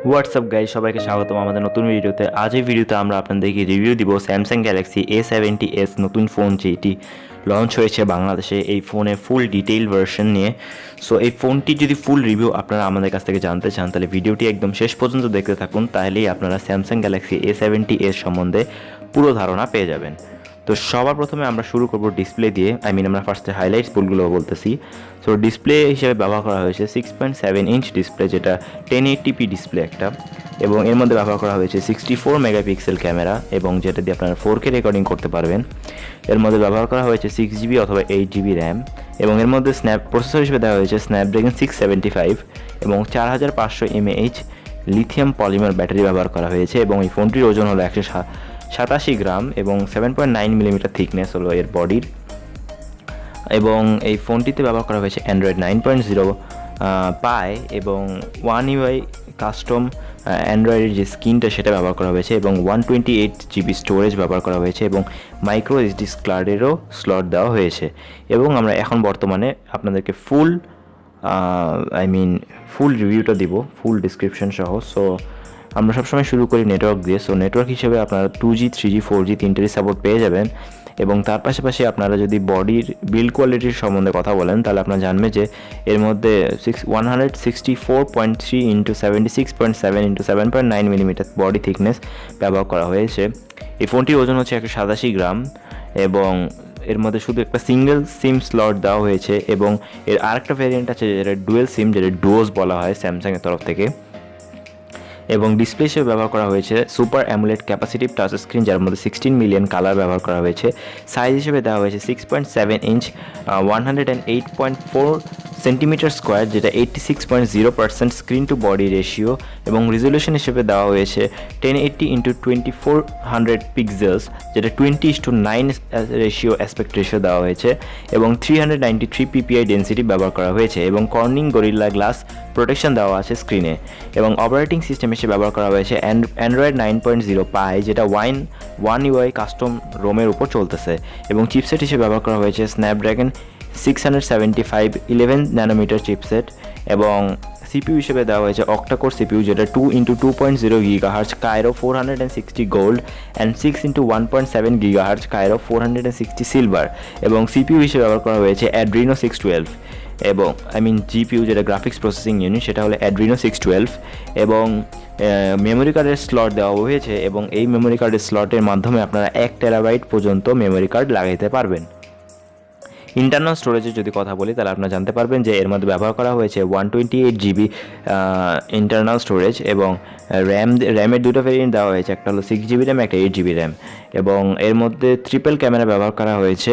WhatsApp guys, সবাইকে স্বাগতম আমাদের নতুন ভিডিওতে। আজ এই ভিডিওতে আমরা আপনাদেরকে রিভিউ দিব স্যামসাং গ্যালাক্সি A70s নতুন ফোন, যেটি লঞ্চ হয়েছে বাংলাদেশে। এই ফোনের ফুল ডিটেইল ভার্সন নিয়ে। সো এই ফোনটি যদি ফুল রিভিউ আপনারা আমাদের কাছ থেকে জানতে চান, তাহলে ভিডিওটি একদম শেষ পর্যন্ত দেখতে থাকুন, তাহলেই আপনারা স্যামসাং গ্যালাক্সি A70s সম্বন্ধে পুরো ধারণা পেয়ে যাবেন। তো সবার প্রথমে আমরা শুরু করব ডিসপ্লে দিয়ে। আমরা ফার্স্টে হাইলাইটস বলগুলো বলতেছি। সো ডিসপ্লে হিসেবে ব্যবহার করা হয়েছে 6.7 ইঞ্চ ডিসপ্লে, যেটা 1080p ডিসপ্লে একটা, এবং এর মধ্যে ব্যবহার করা হয়েছে 64 মেগাপিক্সেল ক্যামেরা, এবং যেটা দিয়ে আপনারা 4K রেকর্ডিং করতে পারবেন। এর মধ্যে ব্যবহার করা হয়েছে 6GB অথবা 8GB র্যাম, এবং এর মধ্যে প্রসেসর হিসেবে দেওয়া হয়েছে Snapdragon 675, এবং 4500 mAh লিথিয়াম পলিমার ব্যাটারি ব্যবহার করা হয়েছে। এবং এই ফোনটির ওজন হলো 187 গ্রাম, এবং 7.9 মিলিমিটার থিকনেস হলো এর বডির। এবং এই ফোনটিতে ব্যবহার করা হয়েছে অ্যান্ড্রয়েড 9.0 পাই, এবং 1UI কাস্টম অ্যান্ড্রয়েডের যে স্ক্রিনটা সেটা ব্যবহার করা হয়েছে, এবং 128GB স্টোরেজ ব্যবহার করা হয়েছে, এবং মাইক্রো SD কার্ডেরও স্লট দেওয়া হয়েছে। এবং আমরা এখন বর্তমানে আপনাদেরকে ফুল রিভিউটা দিব, ফুল ডিসক্রিপশন সহ। সো আমরা সবসময় শুরু করি নেটওয়ার্ক দিয়ে। সো নেটওয়ার্ক হিসেবে আপনারা 2G 3G 4G তিনটেরই সাপোর্ট পেয়ে যাবেন। এবং তার পাশাপাশি আপনারা যদি বডির বিল্ড কোয়ালিটির সম্বন্ধে কথা বলেন, তাহলে আপনারা জানবেন যে এর মধ্যে 164.3 × 76.7 × 7.9 মিলিমিটার বডি থিকনেস ব্যবহার করা হয়েছে। এই ফোনটির ওজন হচ্ছে 187 গ্রাম, এবং এর মধ্যে শুধু একটা সিঙ্গেল সিম স্লট দেওয়া হয়েছে। এবং এর আরেকটা ভ্যারিয়েন্ট আছে যেটা ডুয়েল সিম, যেটা ডুওস বলা হয় স্যামসাংয়ের তরফ থেকে। এবং ডিসপ্লে হিসেবে ব্যবহার করা হয়েছে super AMOLED capacitive touch screen, যার মধ্যে 16 মিলিয়ন কালার ব্যবহার করা হয়েছে। সাইজ হিসেবে দেওয়া হয়েছে 6.7 ইঞ্চ, 108.4 সেন্টিমিটার স্কোয়ার, যেটা 86.0% স্ক্রিন টু বডি রেশিও। এবং রেজলিউশন হিসেবে দেওয়া হয়েছে 1080 × 2400 পিক্সেলস, যেটা 20:9 রেশিও অ্যাসপেক্ট রেশিও দেওয়া হয়েছে। এবং 393 PPI ডেন্সিটি ব্যবহার করা হয়েছে, এবং কর্নিং গরিল্লা গ্লাস প্রোটেকশন দেওয়া আছে স্ক্রিনে। এবং অপারেটিং সিস্টেম হিসেবে ব্যবহার করা হয়েছে অ্যান্ড্রয়েড 9.0 পাই, যেটা ওয়ান UI কাস্টম রোমের উপর চলতেছে। এবং চিপসেট হিসেবে ব্যবহার করা হয়েছে স্ন্যাপড্রাগন 675 11 ন্যানোমিটার চিপসেট। এবং সিপিইউ হিসেবে দেওয়া হয়েছে অক্টাকোর সিপিইউ, যেটা 2 × 2.0 GHz Cairo 460 gold and 6 × 1.7 GHz Cairo 460 silver. এবং সিপিইউ হিসেবে ব্যবহার করা হয়েছে Adreno 612, এবং জিপিইউ যেটা গ্রাফিক্স প্রসেসিং ইউনিট, সেটা হলো Adreno 612। এবং মেমোরি কার্ডের স্লট দেওয়া হয়েছে, এবং এই মেমোরি কার্ডের স্লটের মাধ্যমে আপনারা 1 টেরাবাইট পর্যন্ত মেমোরি কার্ড লাগাইতে পারবেন। ইন্টারনাল স্টোরেজের যদি কথা বলি, তাহলে আপনারা জানতে পারবেন যে এর মধ্যে ব্যবহার করা হয়েছে 128GB ইন্টারনাল স্টোরেজ, এবং র্যামের দুটো ভেরিয়েন্ট দেওয়া হয়েছে, একটা হলো 6GB র্যাম, একটা 8GB র্যাম। এবং এর মধ্যে ট্রিপল ক্যামেরা ব্যবহার করা হয়েছে।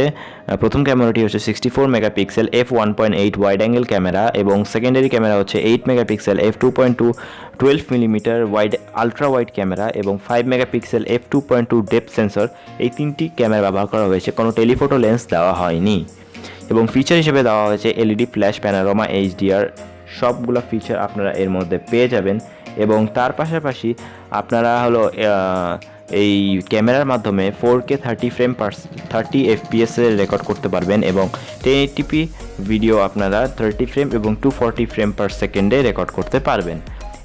প্রথম ক্যামেরাটি হচ্ছে 64 megapixel f1.8 wide angle camera, এবং সেকেন্ডারি ক্যামেরা হচ্ছে 8 megapixel f2.2 12 millimetre wide ultra wide camera, এবং 5 মেগাপিক্সেল f2.2 ডেপথ সেন্সর। এই তিনটি ক্যামেরা ব্যবহার করা হয়েছে, কোনো টেলিফোটো লেন্স দেওয়া হয়নি। এবং ফিচার হিসেবে দেওয়া হয়েছে LED ফ্ল্যাশ, প্যানোরামা, HDR, সবগুলো ফিচার আপনারা এর মধ্যে পেয়ে যাবেন। এবং তার পাশাপাশি আপনারা এই ক্যামেরার মাধ্যমে 4K 30 FPS রেকর্ড করতে পারবেন, এবং 1080p ভিডিও আপনারা 30 ফ্রেম এবং 240 ফ্রেম পার সেকেন্ডে রেকর্ড করতে পারবেন।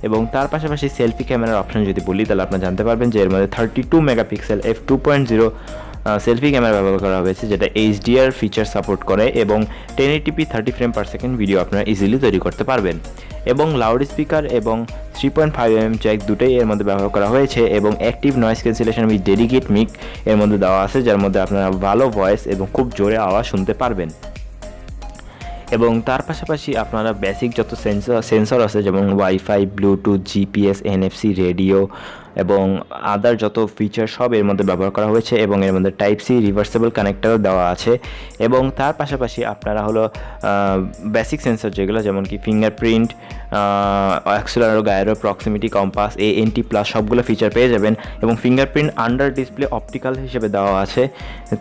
এবং তার পাশাপাশি সেলফি ক্যামেরার অপশন যদি বলি, তাহলে আপনারা জানতে পারবেন যে এর মধ্যে 32 মেগাপিক্সেল f2.0 সেলফি ক্যামেরা ব্যবহার করা হয়েছে, যেটা HDR ফিচার সাপোর্ট করে, এবং 1080p 30 frame per second video আপনারা ইজিলি তৈরি করতে পারবেন। এবং লাউড স্পিকার এবং 3.5mm জ্যাক দুটোই এর মধ্যে ব্যবহার করা হয়েছে, এবং active noise cancellation with dedicate mic এর মধ্যে দেওয়া আছে, যার মধ্যে আপনারা ভালো ভয়েস এবং খুব জোরে আওয়াজ শুনতে পারবেন। এবং তার পাশাপাশি আপনারা বেসিক যত সেন্সর আছে, যেমন wifi, Bluetooth, GPS, NFC, radio এবং আদার যত ফিচার, সব এর মধ্যে ব্যবহার করা হয়েছে। এবং এর মধ্যে Type-C রিভার্সেবল কানেক্টরও দেওয়া আছে। এবং তার পাশাপাশি আপনারা বেসিক সেন্সর যেগুলো, যেমন কি ফিঙ্গারপ্রিন্ট, অ্যাক্সেলারো, গায়রো, প্রক্সিমিটি, কম্পাস, ANT+, সবগুলো ফিচার পেয়ে যাবেন। এবং ফিঙ্গারপ্রিন্ট আন্ডার ডিসপ্লে অপটিক্যাল হিসেবে দেওয়া আছে।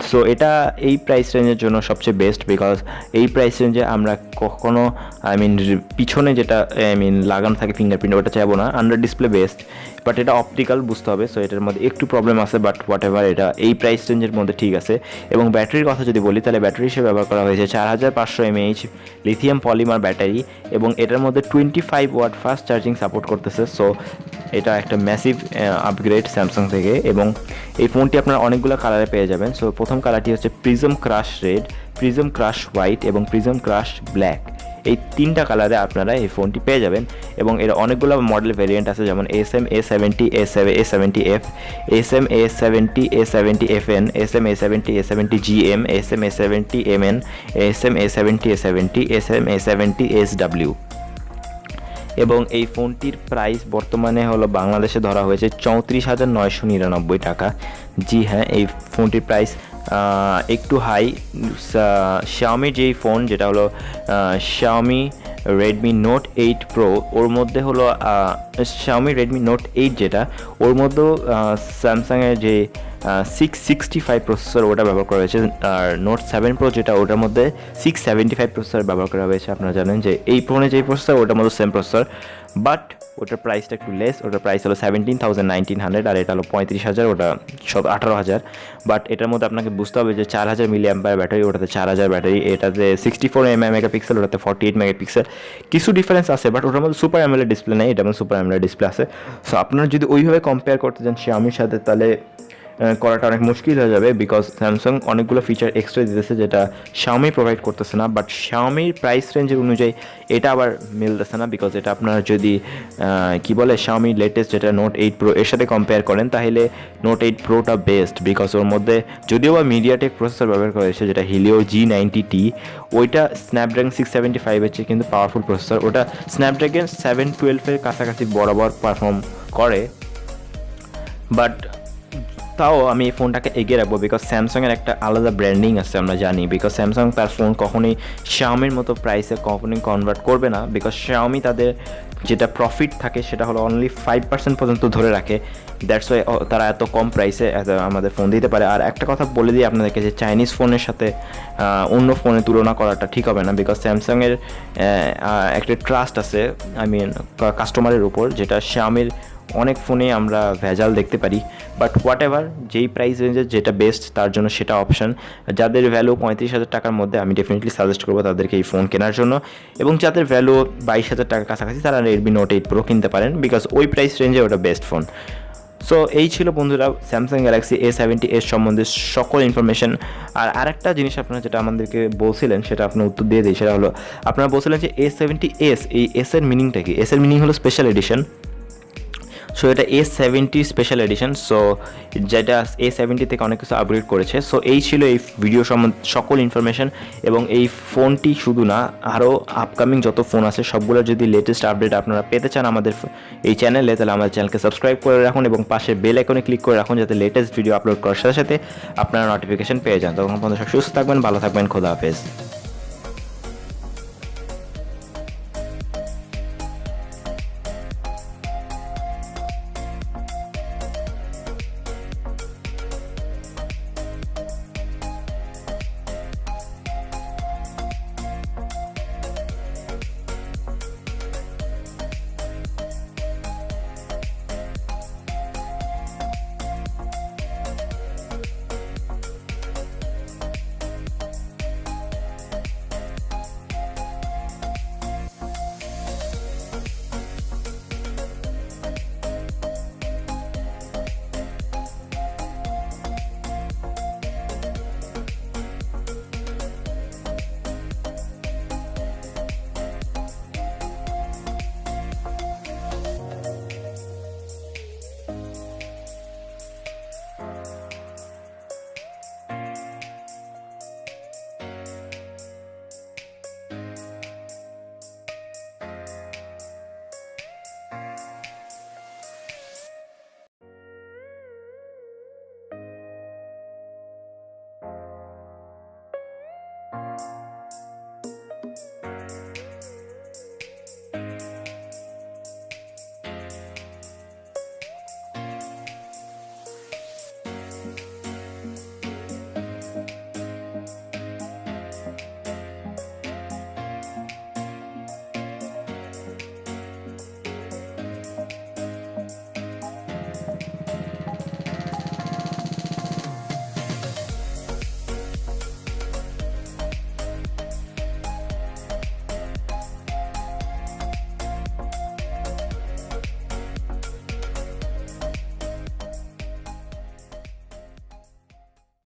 সো এটা এই প্রাইস রেঞ্জের জন্য সবচেয়ে বেস্ট, বিকজ এই প্রাইস রেঞ্জে আমরা কখনো পিছনে যেটা লাগানো থাকে ফিঙ্গারপ্রিন্ট, ওটা চাইবো না, আন্ডার ডিসপ্লে বেস্ট। বাট এটা অপটিক্যাল বুঝতে হবে, সো এটার মধ্যে একটু প্রবলেম আছে, বাট হোয়াট এভার এটা এই প্রাইস রেঞ্জের মধ্যে ঠিক আছে। এবং ব্যাটারির কথা যদি বলি তাহলে ব্যাটারি হিসেবে ব্যবহার করা হয়েছে 4500 mAh লিথিয়াম পলিমার ব্যাটারি, এবং এটার মধ্যে 25 ওয়াট ফাস্ট চার্জিং সাপোর্ট করতেছে। সো এটা একটা ম্যাসিভ আপগ্রেড স্যামসাং থেকে। এবং এই ফোনটি আপনারা অনেকগুলো কালারে পেয়ে যাবেন। সো প্রথম কালারটি হচ্ছে prism crush red, prism crush white এবং প্রিজম ক্রাশ ব্ল্যাক। এই তিনটা কালারে আপনারা এই ফোনটি পেয়ে যাবেন। এবং এর অনেকগুলো মডেল ভেরিয়েন্ট আছে, যেমন SM A70, A70F, SM A70, A70FN, SM A70, A70 GM, SM A70 MN, SM A70, A70, SM A70 SW। এবং এই ফোনটির প্রাইস বর্তমানে হলো বাংলাদেশে ধরা হয়েছে 34,999 টাকা। জি হ্যাঁ, এই ফোনটির প্রাইস একটু হাই। Xiaomi যেই ফোন যেটা হলো Xiaomi Redmi Note 8 Pro, ওর মধ্যে হলো Xiaomi Redmi Note 8 যেটা, ওর মধ্যেও স্যামসাংয়ের যে 665 প্রসেসর ওটা ব্যবহার করা হয়েছে, আর Note 7 Pro যেটা ওটার মধ্যে 675 প্রসেসর ব্যবহার করা হয়েছে। আপনারা জানেন যে এই ফোনে যেই প্রসেসর ওটার মধ্যে সেম প্রসেসর, বাট ওটার প্রাইসটা একটু লেস। ওটার প্রাইস হলো 17,900, আর এটা হলো 35,000, ওটা 18,000। বাট এটার মধ্যে আপনাকে বুঝতে হবে যে 4000 mAh ব্যাটারি, ওটাতে 4000 ব্যাটারি, এটাতে 64 মেগাপিক্সেল, ওটাতে 48 মেগাপিক্সেল। কিছু ডিফারেন্স আছে, বাট ওটার মধ্যে সুপার অ্যামোলেড ডিসপ্লে নেই, এটার মধ্যে সুপার অ্যামোলেড ডিসপ্লে আছে। সো আপনারা যদি ওইভাবে কম্পেয়ার করতে চান Xiaomiর সাথে, তাহলে করাটা অনেক মুশকিল হয়ে যাবে, বিকজ স্যামসাং অনেকগুলো ফিচার এক্সট্রা দিতেছে যেটা Xiaomi প্রোভাইড করতেছে না। বাট Xiaomiর প্রাইস রেঞ্জের অনুযায়ী এটা আবার মিলতেছে না, বিকজ এটা আপনারা যদি কি বলে Xiaomi লেটেস্ট যেটা Note 8 Pro এর সাথে কম্পেয়ার করেন, তাহলে Note 8 Proটা বেস্ট, বিকজ ওর মধ্যে যদিও বা মিডিয়াটেক প্রসেসর ব্যবহার করা হয়েছে যেটা Helio G90T, ওইটা Snapdragon 675 এর চেয়ে কিন্তু পাওয়ারফুল প্রসেসর। ওটা Snapdragon 712 কাছাকাছি বরাবর পারফর্ম করে, বাট তাও আমি এই ফোনটাকে এগিয়ে রাখবো, বিকজ স্যামসাংয়ের একটা আলাদা ব্র্যান্ডিং আছে আমরা জানি। বিকজ স্যামসাং তার ফোন কখনোই Xiaomiর মতো প্রাইসে কখনোই কনভার্ট করবে না, বিকজ Xiaomi তাদের যেটা প্রফিট থাকে সেটা হলো অনলি 5% পর্যন্ত ধরে রাখে। দ্যাটস ওয়াই তারা এত কম প্রাইসে আমাদের ফোন দিতে পারে। আর একটা কথা বলে দিই আপনাদেরকে, যে চাইনিজ ফোনের সাথে অন্য ফোনের তুলনা করাটা ঠিক হবে না, বিকজ স্যামসাংয়ের একটা ট্রাস্ট আছে কাস্টমারের উপর, যেটা Xiaomiর অনেক ফোনে আমরা ভেজাল দেখতে পারি। বাট হোয়াট এভার, যেই প্রাইস রেঞ্জের যেটা বেস্ট তার জন্য সেটা অপশান। যাদের ভ্যালু 35,000 টাকার মধ্যে, আমি ডেফিনেটলি সাজেস্ট করবো তাদেরকে এই ফোন কেনার জন্য। এবং যাদের ভ্যালু 22,000 টাকার কাছাকাছি, তারা Redmi Note 8 Pro কিনতে পারেন, বিকজ ওই প্রাইস রেঞ্জে ওটা বেস্ট ফোন। সো এই ছিল বন্ধুরা স্যামসাং গ্যালাক্সি A70s সম্বন্ধে সকল ইনফরমেশন। আর আরেকটা জিনিস আপনারা যেটা আমাদেরকে বলছিলেন সেটা আপনার উত্তর দিয়ে দিই, সেটা হলো আপনারা বলছিলেন যে A70s, এই এস এর মিনিংটা কি? এস এর মিনিং হলো স্পেশাল এডিশন। সো এটা A70 স্পেশাল এডিশন। সো যেটা A70 থেকে অনেক কিছু আপগ্রেড করেছে। সো এই ছিল এই ভিডিও সম্বন্ধে সকল ইনফরমেশন। এবং এই ফোনটি শুধু না, আরও আপকামিং যত ফোন আছে সবগুলোর যদি লেটেস্ট আপডেট আপনারা পেতে চান আমাদের এই চ্যানেলে, তাহলে আমাদের চ্যানেলকে সাবস্ক্রাইব করে রাখুন এবং পাশে বেল আইকনে ক্লিক করে রাখুন, যাতে লেটেস্ট ভিডিও আপলোড করার সাথে সাথে আপনারা নোটিফিকেশন পেয়ে যান। তখন পর্যন্ত সুস্থ থাকবেন, ভালো থাকবেন, খোদা হাফেজ।